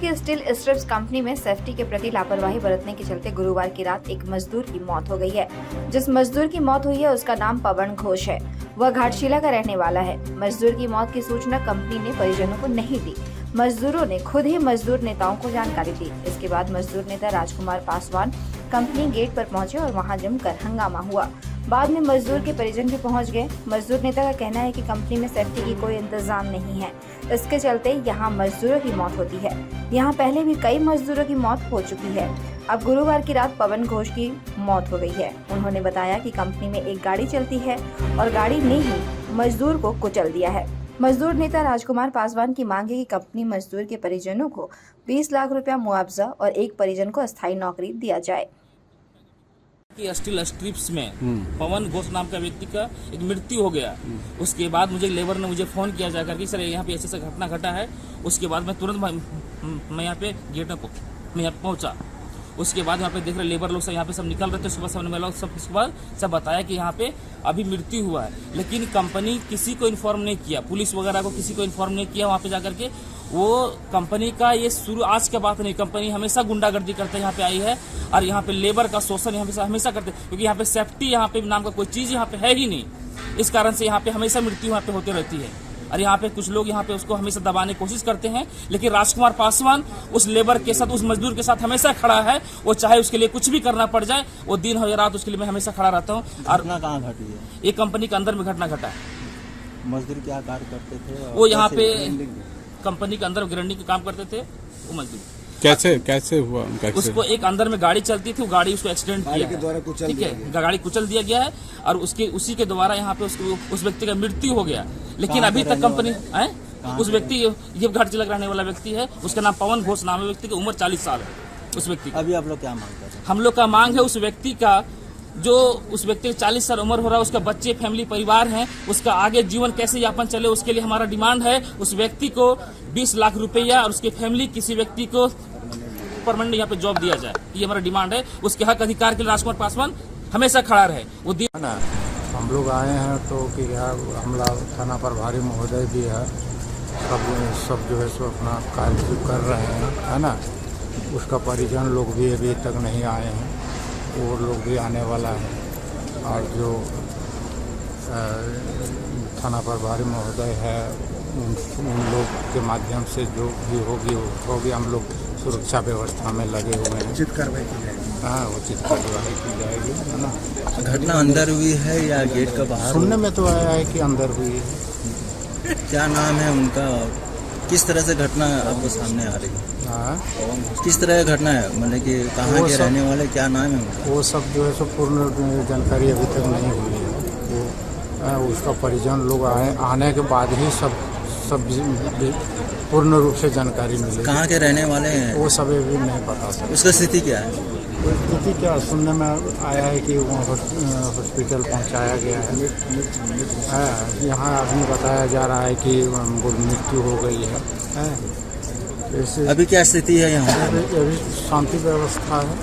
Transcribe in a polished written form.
की steel strips company में safety के प्रति लापरवाही बरतने के चलते गुरुवार की रात एक मजदूर की मौत हो गई है। जिस मजदूर की मौत हुई है उसका नाम पवन घोष है। वह घाटशिला का रहने वाला है। मजदूर की मौत की सूचना कंपनी ने परिजनों को नहीं दी। मजदूरों ने खुद ही मजदूर नेताओं को जानकारी दी। इसके बाद मजदूर नेता राजकुमार पासवान कंपनी गेट पर पहुंचे और वहां जमकर हंगामा हुआ। बाद में मजदूर के परिजन भी पहुंच गए। मजदूर नेता का कहना है कि कंपनी में सेफ्टी की कोई इंतजाम नहीं है, इसके चलते यहां मजदूरों की मौत होती है। यहां पहले भी कई मजदूरों की मौत हो चुकी है। अब गुरुवार की रात पवन घोष की मौत हो गई है। उन्होंने बताया कि कंपनी में एक गाड़ी चलती है और गाड़ी ने ही मजदूर को कुचल दिया है। मजदूर नेता राजकुमार पासवान की मांग है कि कंपनी मजदूर के परिजनों को 20 लाख रुपया मुआवजा और एक परिजन को अस्थायी नौकरी दिया जाए। कि स्टील स्ट्रिप्स में पवन घोष नाम का व्यक्ति का एक मृत्यु हो गया। उसके बाद मुझे लेबर ने मुझे फोन किया जाकर कि सर यहाँ पे ऐसे घटना घटा है। उसके बाद मैं तुरंत मैं यहाँ पे गेट में पहुंचा। उसके बाद यहाँ पे देख रहे लेबर लोग सब यहाँ पे सब निकल रहे थे। सुबह सब लोग उसके बाद सब बताया कि यहाँ पे अभी मृत्यु हुआ है, लेकिन कंपनी किसी को इन्फॉर्म नहीं किया, पुलिस वगैरह को किसी को इन्फॉर्म नहीं किया। वहाँ पे जाकर के वो कंपनी का ये शुरू आज के बात नहीं, कंपनी हमेशा गुंडागर्दी करते यहाँ पे आई है और यहाँ पे लेबर का शोषण हमेशा करते, क्योंकि यहाँ पे सेफ्टी यहाँ पे नाम का कोई चीज यहाँ पे है ही नहीं। इस कारण से यहाँ पे हमेशा मृत्यु यहाँ पे होती रहती है और यहाँ पे कुछ लोग यहाँ पे उसको हमेशा दबाने की कोशिश करते हैं। लेकिन राजकुमार पासवान उस लेबर के साथ, उस मजदूर के साथ हमेशा खड़ा है। वो चाहे उसके लिए कुछ भी करना पड़ जाए, वो दिन हो या रात, उसके लिए मैं हमेशा खड़ा रहता हूँ। और कहाँ घटी है? ये कंपनी के अंदर में घटना घटा है। मजदूर क्या कार्य करते थे? वो यहाँ पे कंपनी के अंदर ग्राइंडिंग का काम करते थे। वो मजदूर कैसे हुआ उनका? उसको एक अंदर में गाड़ी चलती थी, वो गाड़ी उसको एक्सीडेंट किया है, ठीक है, गाड़ी कुचल दिया गया है और उसी के द्वारा यहाँ पे उस व्यक्ति का मृत्यु हो गया। लेकिन अभी तक कंपनी उस व्यक्ति ये घाटशिला रहने वाला व्यक्ति है, उसका नाम पवन घोष नाम है। व्यक्ति की उम्र 40 साल है। उस व्यक्ति अभी आप लोग क्या मांग कर रहे हैं? हम लोग का मांग है उस व्यक्ति का, जो उस व्यक्ति की 40 साल उम्र हो रहा है, उसका बच्चे फैमिली परिवार है, उसका आगे जीवन कैसे यापन चले, उसके लिए हमारा डिमांड है उस व्यक्ति को 20 लाख रुपया और उसके फैमिली किसी व्यक्ति को परमानेंट यहाँ पे जॉब दिया जाए। ये हमारा डिमांड है। उसके हक अधिकार के लिए राजकुमार पासवान हमेशा खड़ा रहे। वो ना हम लोग आए हैं तो कि हमला थाना प्रभारी महोदय भी है, सब जो है सो अपना कार्य कर रहे हैं, है ना। उसका परिजन लोग भी अभी तक नहीं आए हैं, वो लोग भी आने वाला है। और जो थाना प्रभारी महोदय है उन लोग के माध्यम से जो भी होगी हम लोग सुरक्षा व्यवस्था में लगे हुए हैं। उचित कार्रवाई की जाएगी। हाँ, उचित कार्रवाई की जाएगी, है ना। घटना अंदर हुई है या गेट का बाहर? सुनने में तो आया है कि अंदर हुई है। क्या नाम है उनका? किस तरह से घटना आपको सामने आ रही है? हाँ, किस तरह की घटना है, मतलब कि कहाँ के रहने वाले, क्या नाम है उनका? वो सब जो है सो पूर्ण जानकारी अभी तक नहीं हुई है। वो उसका परिजन लोग आने के बाद ही सब पूर्ण रूप से जानकारी मिली। कहाँ के रहने वाले हैं वो सब अभी नहीं पता सर। उसका स्थिति क्या है? स्थिति क्या सुनने में आया है कि वो हॉस्पिटल पहुंचाया गया है। यहाँ आदमी बताया जा रहा है कि मृत्यु हो गई है। अभी क्या स्थिति है यहाँ? अभी शांति व्यवस्था है।